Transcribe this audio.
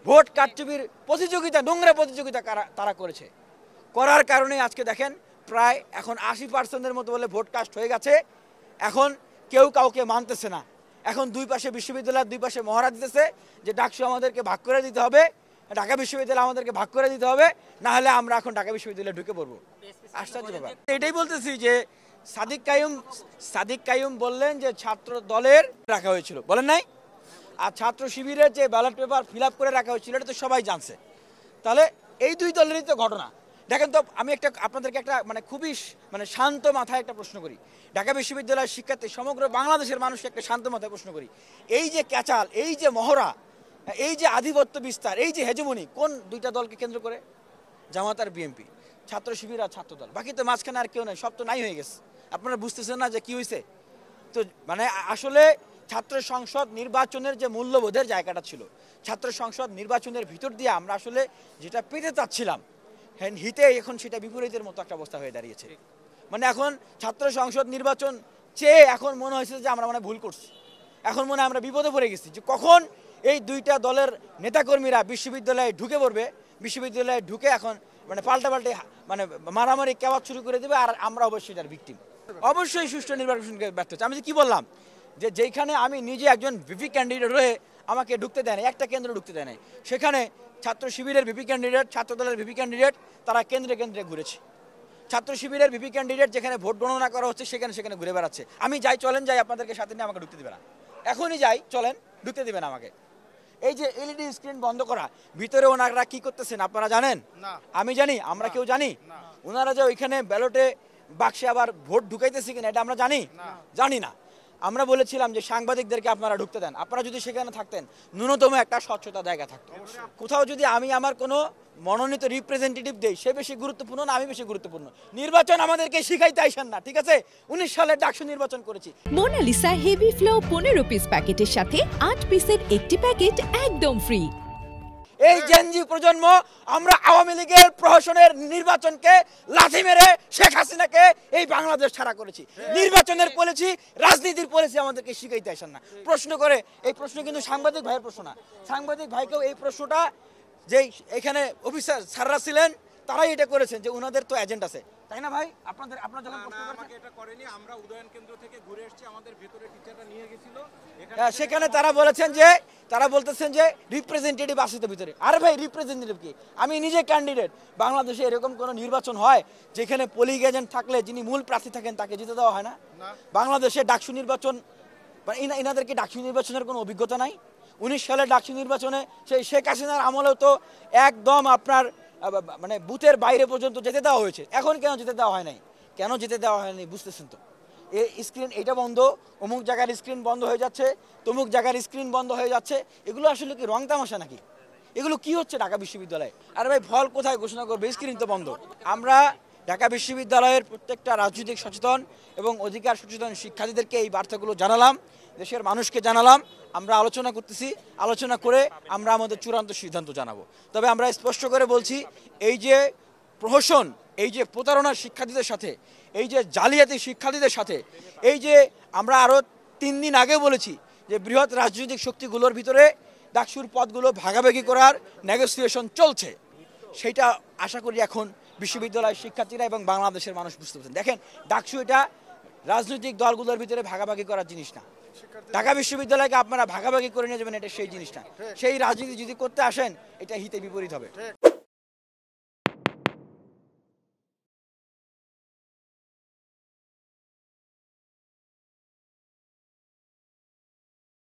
Vote কারচুপির প্রতিযোগিতা, নোংরা প্রতিযোগিতা তারা করেছে। করার কারণে আজকে দেখেন প্রায় এখন 80% মতো বলে ভোট কাস্ট হয়ে গেছে। এখন কেউ কাউকে মানতেছে না। এখন দুই পাশে বিশ্ববিদ্যালয়ের দুই পাশে মহড়া দিতেছে যে ডাকসু আমাদেরকে ভাগ করে দিতে হবে, ঢাকা বিশ্ববিদ্যালয় আমাদেরকে ভাগ করে দিতে হবে, না হলে আমরা এখন ঢাকা বিশ্ববিদ্যালয়ে ঢুকে পড়বো। আশ্চর্য ব্যাপার। এটাই বলতেছি যে সাদিক কাইয়ুম বললেন যে ছাত্র দলের রাখা হয়েছিল, বলেন নাই? আর ছাত্র শিবিরের যে ব্যালট পেপার ফিল আপ করে রাখা হয়েছিল এটা তো সবাই জানছে। তাহলে এই দুই দলেরই তো ঘটনা। দেখেন তো, আমি আপনাদেরকে একটা খুবই শান্ত মাথায় একটা প্রশ্ন করি। ঢাকা বিশ্ববিদ্যালয়ের শিক্ষার্থী সমগ্র বাংলাদেশের মানুষকে একটা শান্ত মাথায় প্রশ্ন করি, এই যে ক্যাচাল, এই যে মহড়া, এই যে আধিপত্য বিস্তার, এই যে হেজমনি, কোন দুইটা দলকে কেন্দ্র করে? জামাত আর বিএনপি, ছাত্র শিবির আর ছাত্র দল। বাকি তো মাঝখানে আর কেউ নেই, সব তো নাই হয়ে গেছে। আপনারা বুঝতেছেন না যে কি হয়েছে? তো আসলে ছাত্র সংসদ নির্বাচনের যে মূল্যবোধের জায়গাটা ছিল, ছাত্র সংসদ নির্বাচনের ভিতর দিয়ে আমরা আসলে যেটা পেতে চাচ্ছিলাম, হিতে এখন সেটা বিপরীতের মতো একটা অবস্থা হয়ে দাঁড়িয়েছে। এখন ছাত্র সংসদ নির্বাচন চেয়ে এখন মনে হয়েছে যে আমরা ভুল করছি। এখন মনে হয় আমরা বিপদে পড়ে গেছি যে কখন এই দুইটা দলের নেতাকর্মীরা বিশ্ববিদ্যালয়ে ঢুকে পড়বে, বিশ্ববিদ্যালয়ে ঢুকে এখন পাল্টাপাল্টি মারামারি কেওয়াজ শুরু করে দেবে, আর আমরা অবশ্যই এটার ভিকটিম। অবশ্যই সুষ্ঠু নির্বাচনকে ব্যর্থ হচ্ছে। আমি কি বললাম যে যেখানে আমি নিজে একজন ভিপি ক্যান্ডিডেট হয়ে আমাকে ঢুকতে দেয় না, একটা কেন্দ্র ঢুকতে দেয় না, সেখানে ছাত্র শিবিরের ভিপি ক্যান্ডিডেট, ছাত্র দলের ভিপি ক্যান্ডিডেট তারা কেন্দ্রে কেন্দ্রে ঘুরেছে। ছাত্র শিবিরের ভিপি ক্যান্ডিডেট যেখানে ভোট গণনা করা হচ্ছে সেখানে ঘুরে বেড়াচ্ছে। আমি যাই, চলেন যাই, আপনাদেরকে সাথে নিয়ে আমাকে ঢুকতে দেবে না। এখনই যাই, চলেন, ঢুকতে দেবে না আমাকে। এই যে এলইডি স্ক্রিন বন্ধ করা, ভিতরে ওনারা কি করতেছেন আপনারা জানেন? আমি জানি, আমরা কেউ জানি? ওনারা যে ওইখানে ব্যালটে বাক্সে আবার ভোট ঢুকাইতেছে কিনা এটা আমরা জানি না। আমরা বলেছিলাম যে সাংবাদিকদেরকে আপনারা ঢুকতে দেন। আপনারা যদি সেখানে থাকতেন, ন্যূনতম একটা স্বচ্ছতা জায়গা থাকতো। কোথাও যদি আমি আমার কোনো মনোনীত রিপ্রেজেন্টেটিভ দেই, সে বেশি গুরুত্বপূর্ণ না আমি বেশি গুরুত্বপূর্ণ? নির্বাচন আমাদেরকে শিখাইতে আইসেন না, ঠিক আছে? 19 সালে ডাকসু নির্বাচন করেছি। মোনালিসা হেভি ফ্লো 15 পিস প্যাকেটের সাথে 8 পিসের একটি প্যাকেট একদম ফ্রি। এই জেনজি প্রজন্ম আমরা আওয়ামী লীগের প্রহসনের নির্বাচনকে লাথি মেরে শেখ হাসিনাকে এই বাংলাদেশ ছাড়া করেছি। নির্বাচনের পলিসি, রাজনীতির পলিসি আমাদেরকে শিখাইতে আসেন না। প্রশ্ন করে, এই প্রশ্ন কিন্তু সাংবাদিক ভাইয়ের প্রশ্ন না। সাংবাদিক ভাইকেও এই প্রশ্নটা যে এখানে অফিসার স্যাররা ছিলেন তারাই এটা করেছেন যে ওনাদের তো এজেন্ট আছে, তাই না ভাই? আপনারা যখন প্রশ্ন করেছেন, এটা করেনি, আমরা উদয়ন কেন্দ্র থেকে ঘুরে এসেছি, আমাদের ভিতরে টিচাররা নিয়ে গিয়েছিল। সেখানে তারা বলতেছেন যে রিপ্রেজেন্টেটিভ আছে তো ভিতরে। আরে ভাই, রিপ্রেজেন্টেটিভ কি? আমি নিজে ক্যান্ডিডেট। বাংলাদেশে এরকম কোনো নির্বাচন হয় যেখানে পোলিং এজেন্ট থাকলে যিনি মূল প্রার্থী থাকেন তাকে জিতে দেওয়া হয় না? বাংলাদেশে ডাকসু নির্বাচন, এনাদেরকে ডাকসু নির্বাচনের কোনো অভিজ্ঞতা নাই? 19 সালে ডাকসু নির্বাচনে সেই শেখ হাসিনার আমলেও তো একদম আপনার বুথের বাইরে পর্যন্ত যেতে দেওয়া হয়েছে। এখন কেন যেতে দেওয়া হয় নাই? কেন যেতে দেওয়া হয়নি বুঝতেছেন তো? এই স্ক্রিন এটা বন্ধ, অমুক জায়গার স্ক্রিন বন্ধ হয়ে যাচ্ছে, তমুক জায়গার স্ক্রিন বন্ধ হয়ে যাচ্ছে। এগুলো আসলে কি রং তামাশা নাকি? এগুলো কি হচ্ছে ঢাকা বিশ্ববিদ্যালয়ে? আরে ভাই, ফল কোথায় ঘোষণা করবে? স্ক্রিন তো বন্ধ। আমরা ঢাকা বিশ্ববিদ্যালয়ের প্রত্যেকটা রাজনৈতিক সচেতন এবং অধিকার সচেতন শিক্ষার্থীদেরকে এই বার্তাগুলো জানালাম, দেশের মানুষকে জানালাম। আমরা আলোচনা করতেছি, আলোচনা করে আমরা আমাদের চূড়ান্ত সিদ্ধান্ত জানাবো। তবে আমরা স্পষ্ট করে বলছি, এই যে প্রহসন, এই যে প্রতারণার শিক্ষার্থীদের সাথে, এই যে জালিয়াতি শিক্ষার্থীদের সাথে, এই যে আমরা আরও 3 দিন আগে বলেছি যে বৃহৎ রাজনৈতিক শক্তিগুলোর ভিতরে ডাকসুর পদগুলো ভাগাভাগি করার নেগোসিয়েশন চলছে, সেটা আশা করি এখন বিশ্ববিদ্যালয়ের শিক্ষার্থীরা এবং বাংলাদেশের মানুষ বুঝতে পারছেন। দেখেন, ডাকসু এটা রাজনৈতিক দলগুলোর ভিতরে ভাগাভাগি করার জিনিস না। ঢাকা বিশ্ববিদ্যালয়কে আপনারা ভাগাভাগি করে নিয়ে যাবেন, এটা সেই জিনিস না। সেই রাজনীতি যদি করতে আসেন, এটা হিতে বিপরীত হবে।